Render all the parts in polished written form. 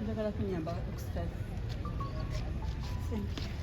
Ndagala kunyamba okusitala. Thank you.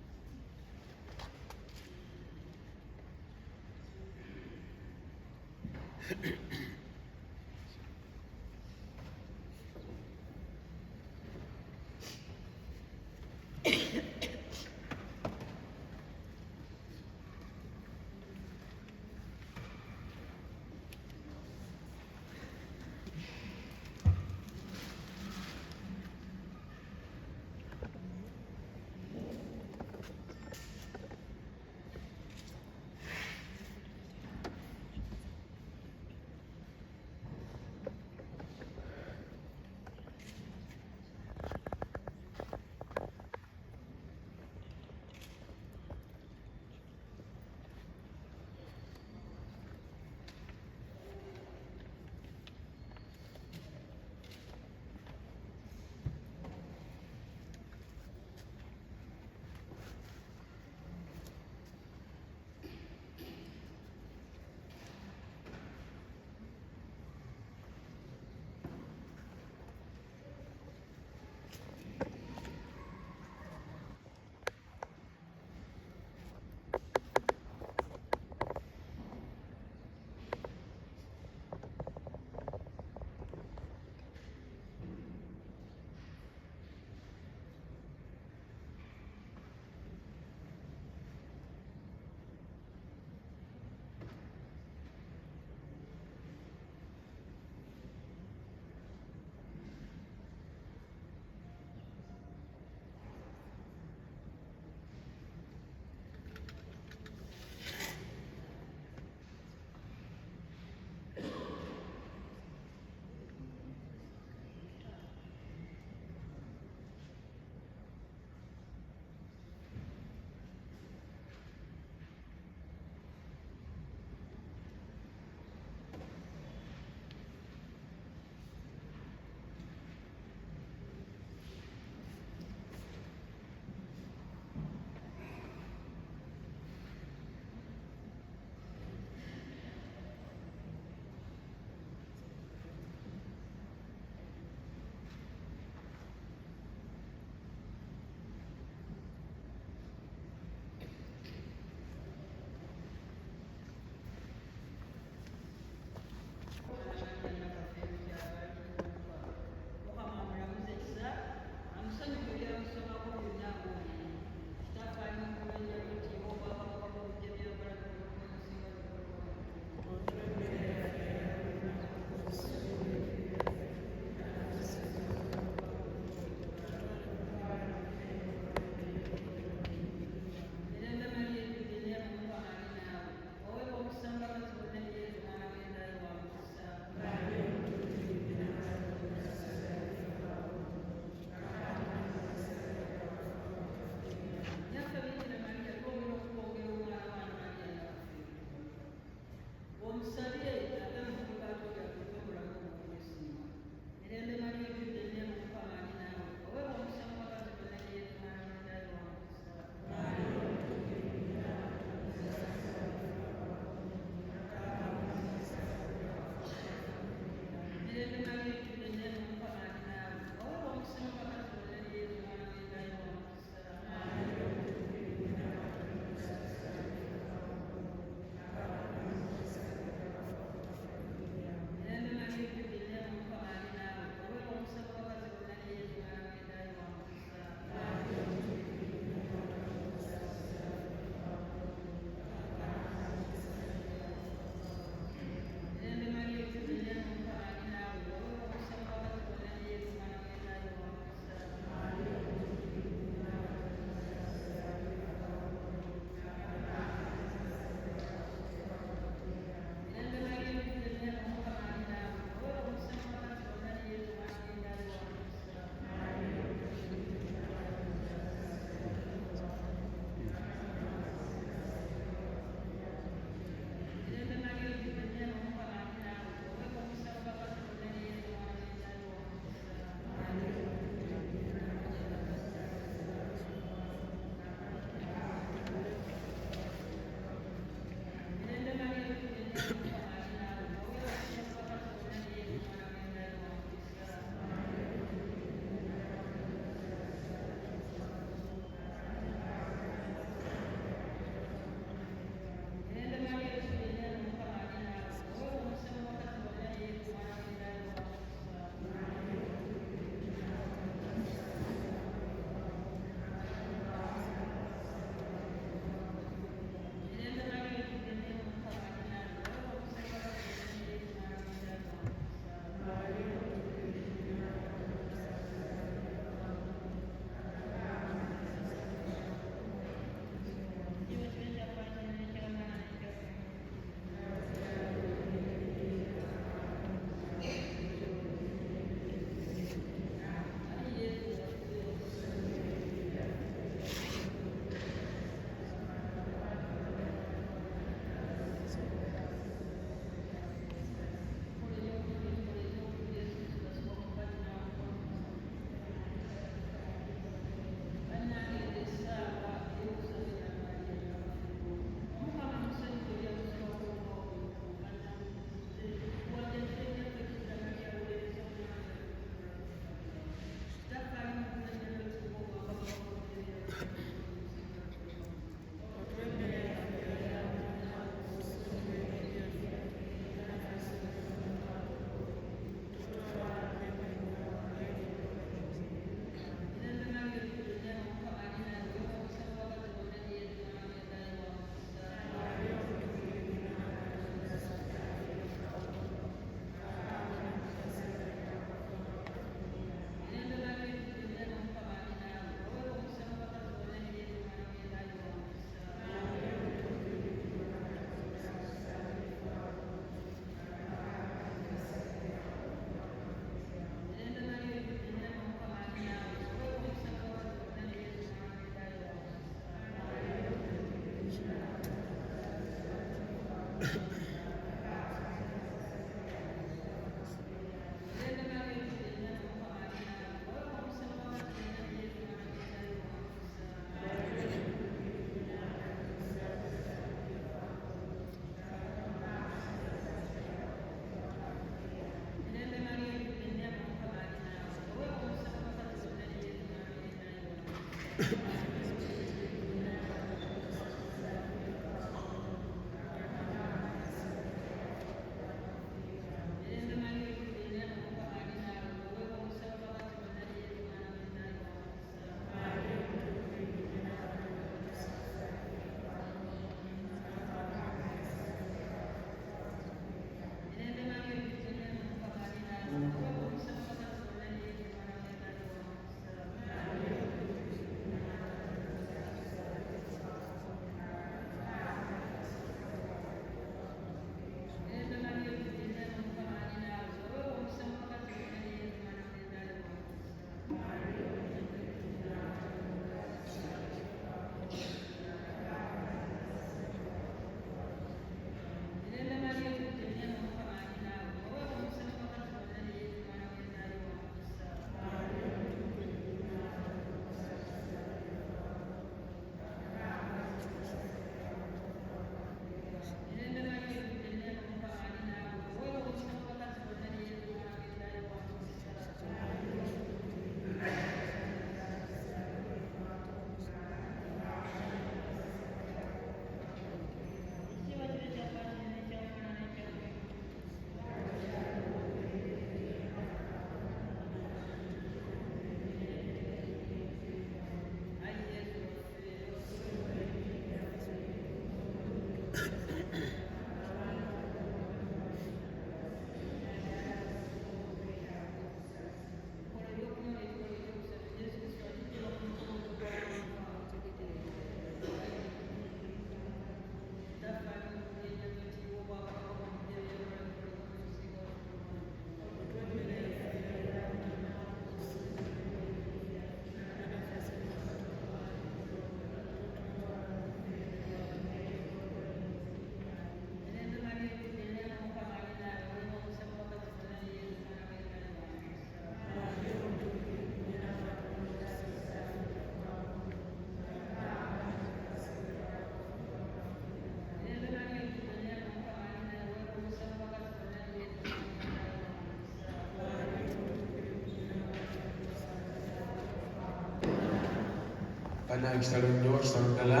Bana ekitalo nnyo kitalo ddala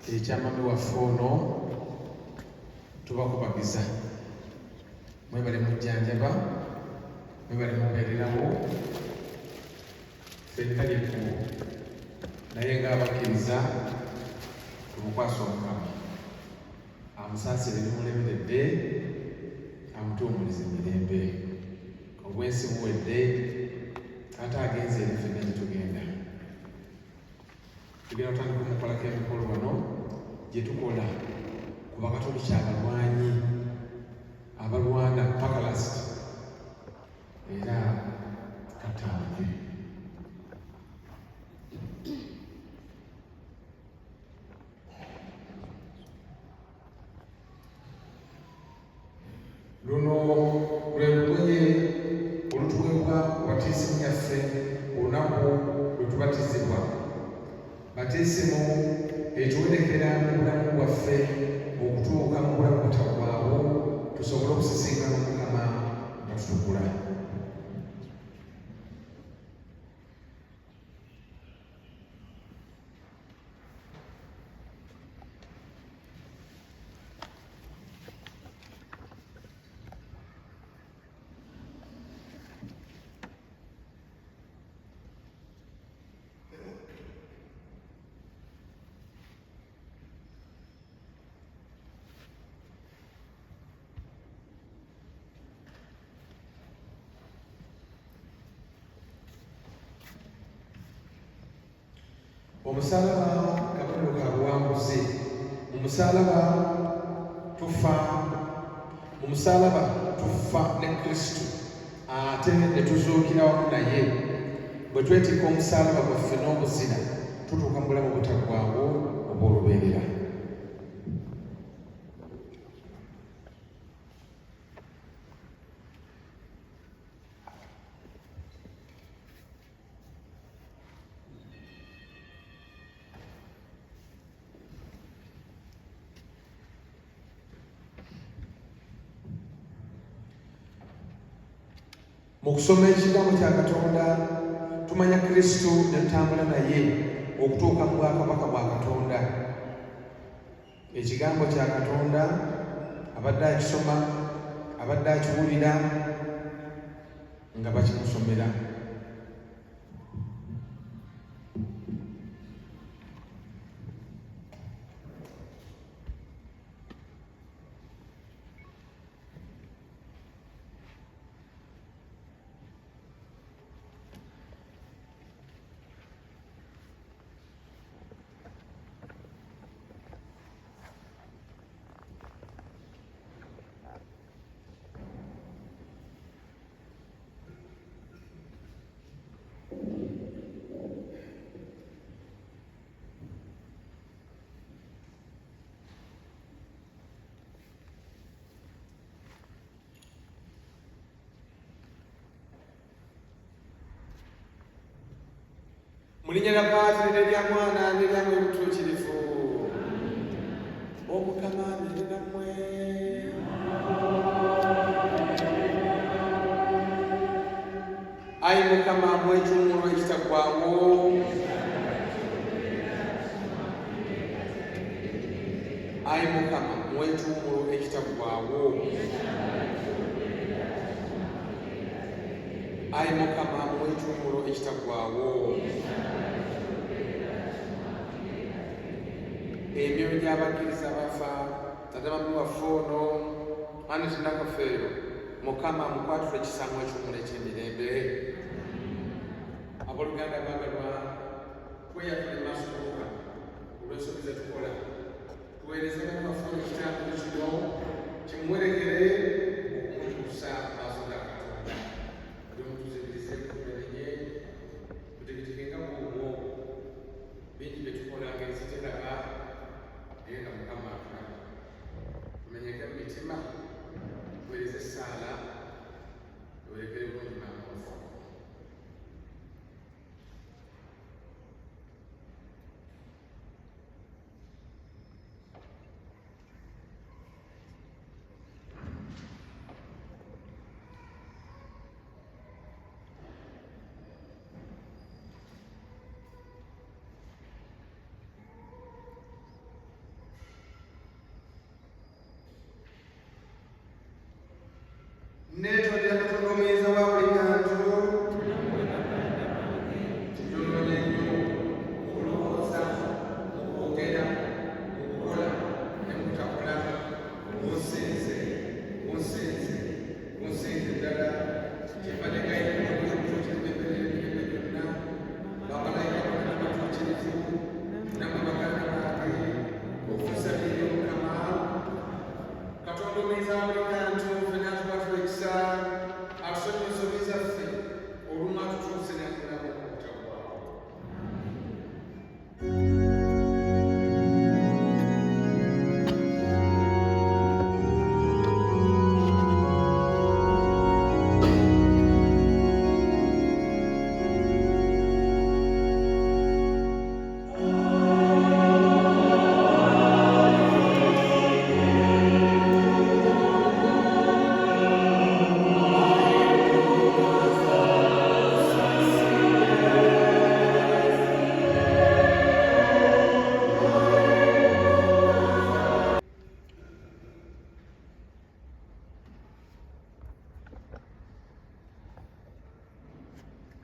ekyamami waffe ono tubakubagiza mwebale mujjanjaba mwebale mubeererawo ffenna lyekkubo naye ng'abakkiriza tumukwasa omukama amusaasire bimulemeredde amutuumulize emirembe obwensi buwedde ate agenze eri ffenna gye tugenda tugenda tutandika okukolako emikolo wano gye tukola ku bakatoliki abalwanyi abalwana pakalasiti era katambe luno lwe lugoye olutuweebwa kubatiisimu yaffe olunaku lwe tubatizibwa batiisimu etuwerekera mu bulamu bwaffe okutuuka mu bulamu butaggwaawo tusobole okusisinkana omukama nga tutukula omusalaba kabonero ka buwanguzi mu musalaba tufa ne Kristo ate ne tuzuukira wamu naye bwe twetikka omusalaba gwaffe n'obuzira tutuuka mu bulamu obutaggwaawo oba olubeerera Mu kusoma ekigambo kya Katonda tumanya Kristo ne tutambula naye okutuuka mu bwakabaka bwa Katonda. Ekigambo kya Katonda abadde akisoma, abadde akiwulira nga bakimusomera. Mu linnya lya Katonda n'erya Mwana n'erya Mwoyo Mutuukirivu. Omukama abeere nammwe. Ayi Mukama mw'ekiwummulo ekitaggwaawo. Ayi Mukama mw'ekiwummulo ekitaggwaawo. Ayi Mukama mw'ekiwummulo ekitaggwaawo. Emyoyo gy'abakkiriza abafa Tate Mami waffe ono Annet Nakafeero, Mukama mukwatule ekisaamu eky'omulo eky'emirembe. Abooluganda baagalwa, tweyafule maaso g'Omukama olw'ensobi ze tukola. Tuweereze Mukama waffe ekitambo kino kimuwerekere okumutuusa mu maaso ga Katonda. Buli omu tuzikirize tumenye tutegetegeke nga bw'obwo bingi bye tukola ngeri ziteraba naye nga Mukama atulaba. Tumenyeke mu mitima, tuweereze essaala, tuwerekere bulungi maama waffe. Neetondera Katonda omuyinza wa buli kantu, kigyonoonya nnyo okulowooza, okwogera, okukola ne mu butakola. Bunsinze, bunsinze, bunsinze ddala. Kyembadde gayina Mwoyo Mutuukirivu emirembe gyonna, bamalayika bonna abatuukirivu, nammwe baganda bange, okunsabira Mukama. Katonda omuyinza wa buli kantu, ffenna tukwatula ekisa, atusonyiwe ensobi zaffe, olumu atutuuse n'atulamu obutaggwaawo.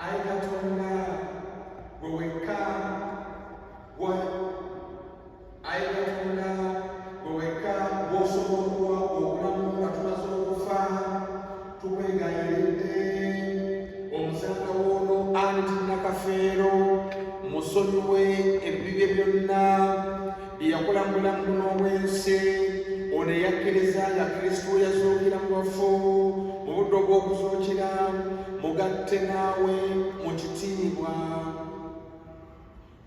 Ayi Katonda gwe wekka, ayi Katonda gwe wekka gw'osobola obulamu nga tumaze okufa, tukwegayiridde omusanga w'ono Annet Nakafeero, musonyiwe ebibi bye byonna bye yakola mu bulamu buno obw'ensi. Ono eyakkiriza nga Kristo yazuukira mu bafu mu budde obw'okuzuukira, mugatte naawe mu kitiibwa.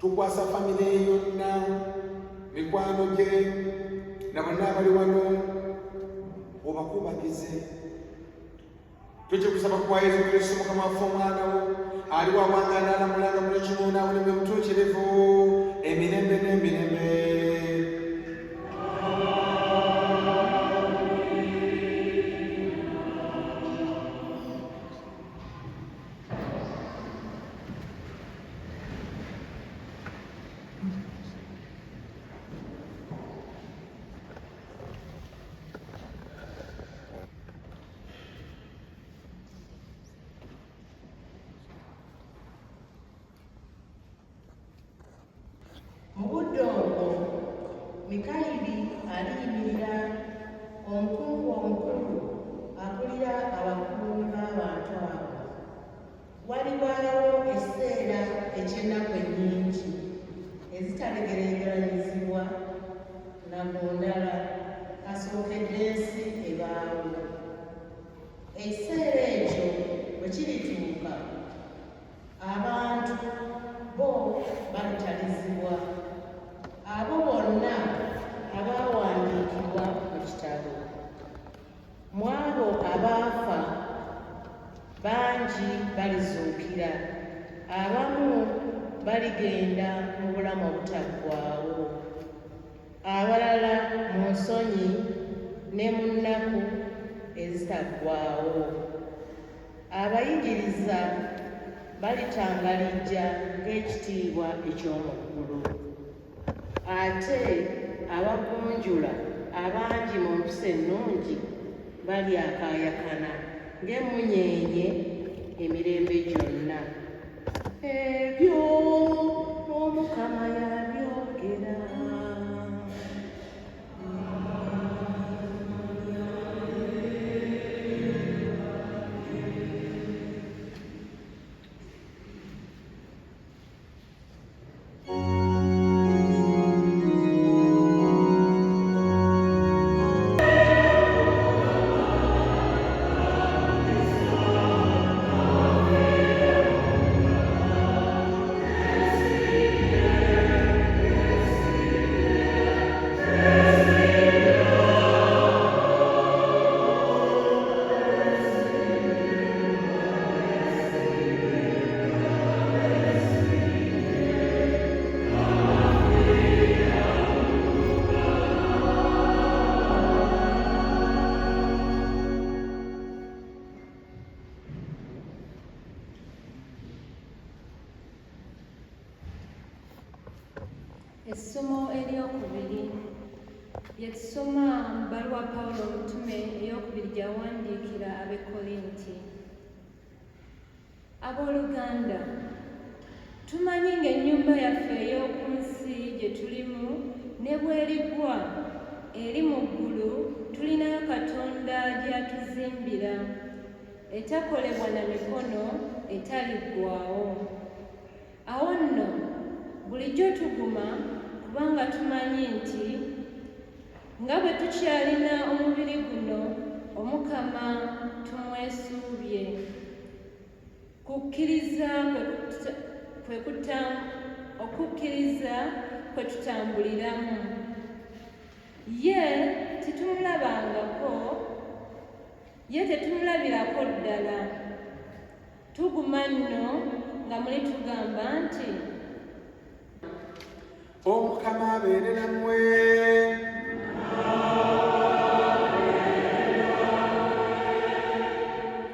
Tukwasa famire ye yonna, mikwano gye na bonna abali wano, obakubagize. Tukikusaba kwa Yesu Kristo Mukama waffe Omwana wo, ali wawanga n'alamulanga buli kimu n'abuli mu butuukirivu emirembe n'emirembe. Mikayiri aliyimirira omukungu omukulu akulira abakuumi b'abantu abo. Walibaawo ekiseera eky'ennaku ennyingi ezitalegeraganyizibwa nagondala kasookedde ensi ebaawo. Ekiseera ekyo bwe kirituuka, abantu bo balitalizibwa, abo bonna abaawandiikibwa mu kitabo. Mu abo abaafa bangi balizuukira, abamu baligenda mu bulamu obutaggwaawo, abalala mu nsonyi ne mu nnaku ezitaggwaawo. Abayigiriza balitangalijja ng'ekitiibwa eky'omu ggulu, ate abagunjula abangi mu mpisa ennungi balyakaayakana ng'emmunyeenye emirembe gyonna. Ebyo Omukama yabyogera. Essomo eryokubiri yetusoma mu bbaluwa Pawulo omutume eyokubiri gyawandiikira ab'e Korinti. Abooluganda, tumanyi ng'ennyumba yaffe ey'oku nsi gye tulimu ne bw'eriggwa eri mu ggulu tulinayo Katonda gy'atuzimbira, etakolebwa na mikono, etaliggwaawo. Awo nno bulijjo tuguma kubanga tumanyi nti nga bwe tukyalina omubiri guno, Omukama tumwesuubye. Okukkiriza kwe tutambuliramu. Ye tetumulabirako ddala. Tuguma nno nga muli tugamba nti Omukama abeere nammwe.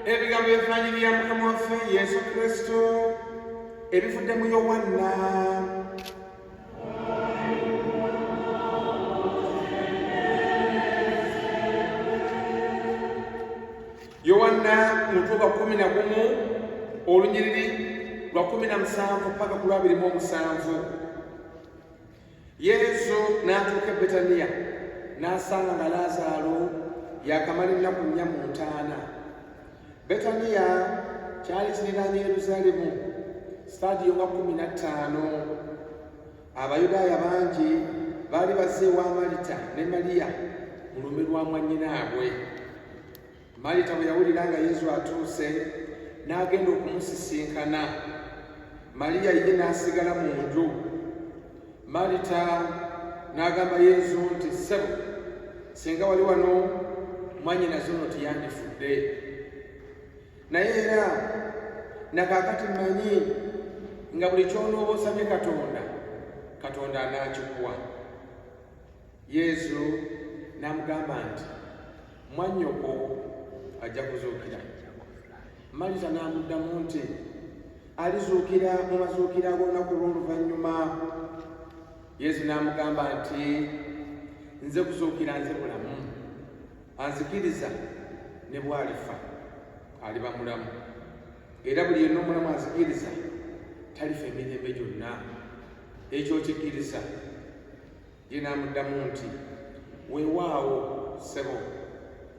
Ebigambo by'Evvanjiri ya Mukama waffe Yesu Kristo ebivudde mu Yowanna. Yowanna mutwe gwa 11 olunyiriri lwa 17 paka ku lwa 27. Yesu n'atuuka e Betaniya n'asanga nga Laazaalo yakamala ennaku 45. Betaniya kyali kiriraanye Yerusaalemu sitadiyo nga 15. Abayudaaya bangi baali bazze ewa Malita ne Maliya mu lume lwa mwannyinaabwe. Malita bwe yawulira nga Yesu atuuse n'agenda okumusisinkana. Maliya ye n'asigala mu nju. Malita n'agamba Yesu nti, ssebo, singa wali wano mwannyinaze ono tiyandifudde. Naye era nakaakati mmanyi nga buli ky'onooba osabye Katonda anaakikuwa. Yesu n'amugamba nti, mwannyoko ajja kuzuukira. Malita n'amuddamu nti, alizuukira mu mazuukiro ag'olunaku olw'oluvannyuma. Yesu n'amugamba nti, nze kuzuukira nze mulamu. Anzikiriza ne bw'alifa aliba mulamu. Era buli yenna omulamu anzikiriza talifa emirembe gyonna. Ekyo kikkiriza. ye n'amuddamu nti weewaawo ssebo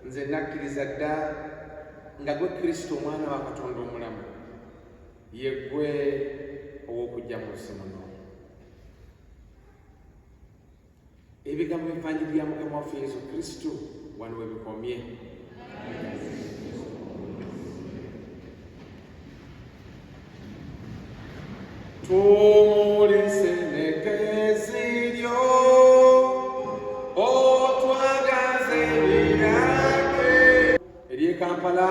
nze nakkiriza dda nga gwe Kristo omwana wa Katonda omulamu ye ggwe ow'okujja mu nsi muno. Ebigambo by'Evvanjiri bya Mukama waffe Yesu Kristo wano we bikomye. Tumulise n'eggezi lyo, otwagaze ebirage. Eri e Kampala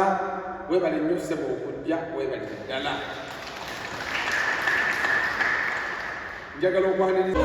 weebale nnyo ssebo okujja, weebalire ddala. Njagala okwaniriza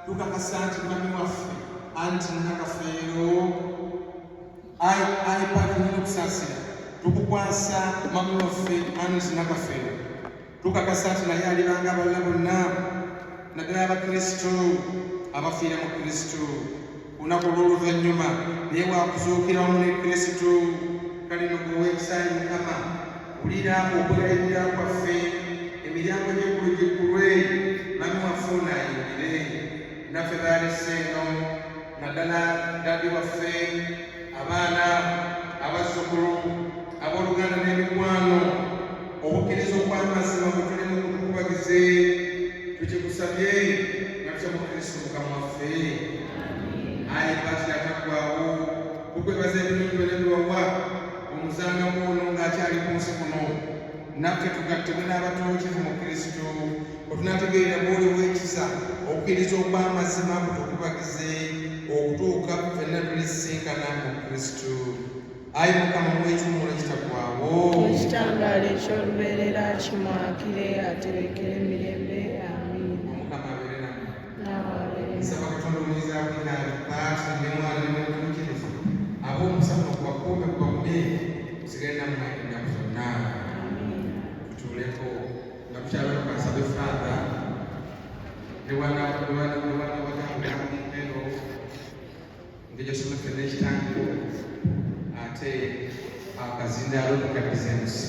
tukakasa nti mwami waffe anti nakafeero aipati nina okusaasira tukukwasa mwami waffe anti nakafeero tukakasa nti naye alibanga abalala bonna naddala abakristo abafiira mu Kristo olunaku olw'oluvannyuma naye waakuzuukira wamu ne Kristo. Kale no gwe weekisaayi Mukama wulira okwerayirira kwaffe emiryango gy'eggulwe mwami waffe onaayingire naffe baalese eno naddala dadi waffe abaana abazzukulu abooluganda n'emikwano obukkiriza okw'amazima bwe tulimu kutukubagize tukikusabye natutya mu Kristo Mukama waffe ayi patira taggwaawo kukwebaza ebirungi byonna omuzanga gwono ng'akyali ku nsi kuno naffe tugattibwe n'abatuukivu mu Kristo otunategeerera bw'oli w'ekisa okukkiriza okw'amazima kutukubagize okutuuka ffenna tulisinkana mu Kristo. Ayi Mukama muw'ekiwumulo kitaggwaawo ekitangaala eky'olubeerera kimwakire aterekere emirembe. Amiina. Omukama abeere nammwe. N'ababeere nsaba Katonda omuyinza bw'ekinaali Taata ne Mwana ne Mwoyo ab'omusana kubakuume kubagumye musigale nammwe ennaku zonna. Tutuuleko nga tukyala tukasabe Faatha ne wana watambula eno ng'egyosoma ffenna ekitangiro ate akazindaalo tukaddiza ensi.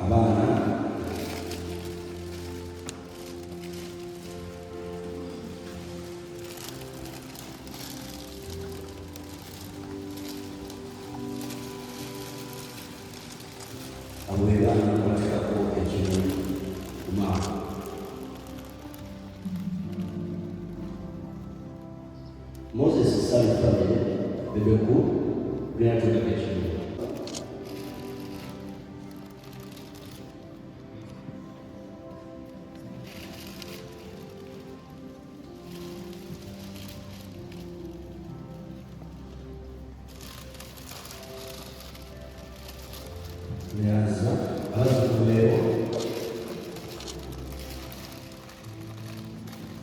Abaana Masai family, Bebeku, Grant Education. Nyanza, Azuleo,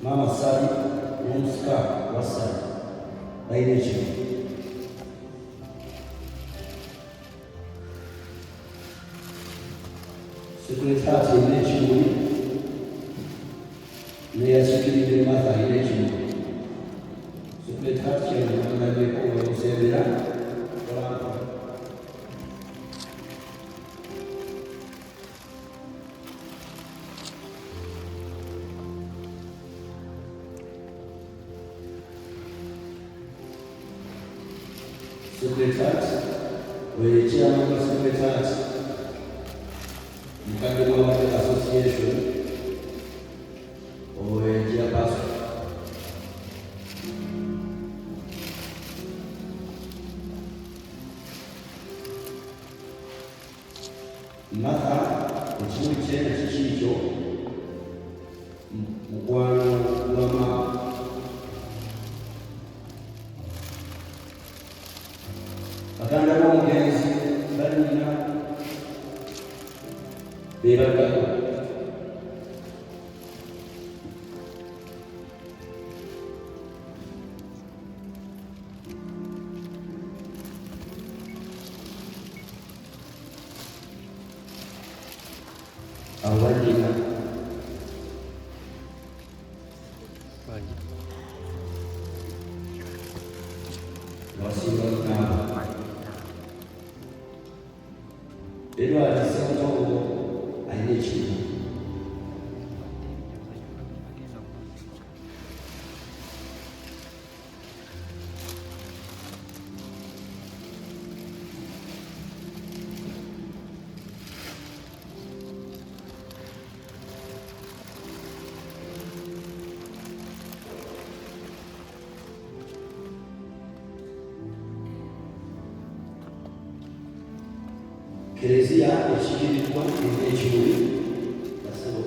Mama Sali, Muska, Wasai, Dainechi. Secretary Nechi, Nea Secretary Mata Nechi, Secretary Mata Severa. Secretariat, we chairman of Secretariat, Mukadimawati Association, or chairperson. Mata, ekimu kyena kikikyo, mukwano gw'amaama. Baganda b'omugenzi balina beebagako abo balina wasinga mukamba Ero alisema aine chini. Eklezia ekikirirwa ekiruli basebo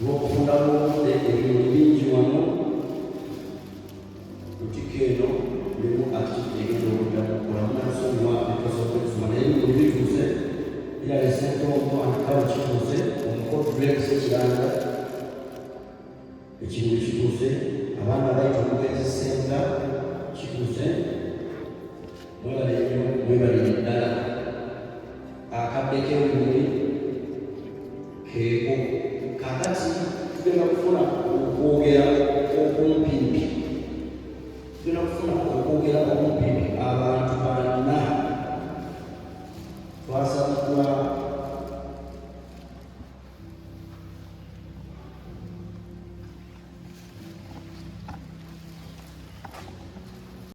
lw'okufunda lw'obudde ebintu bingi wano lutikko eno mulimu ati egenda okuddamu kulamu nalusonyiwa etosobola naye bino bituuse era lesentongo antikawo kituuse omukozi lwekisa ekiranga ekiruli kituuse abaana bayita omugenzi senga kituuse mwebali ddala akadde k'ebimuli keeko kakati tugenda kufuna okwogera okumpiimpi abantu bana twasabiddwa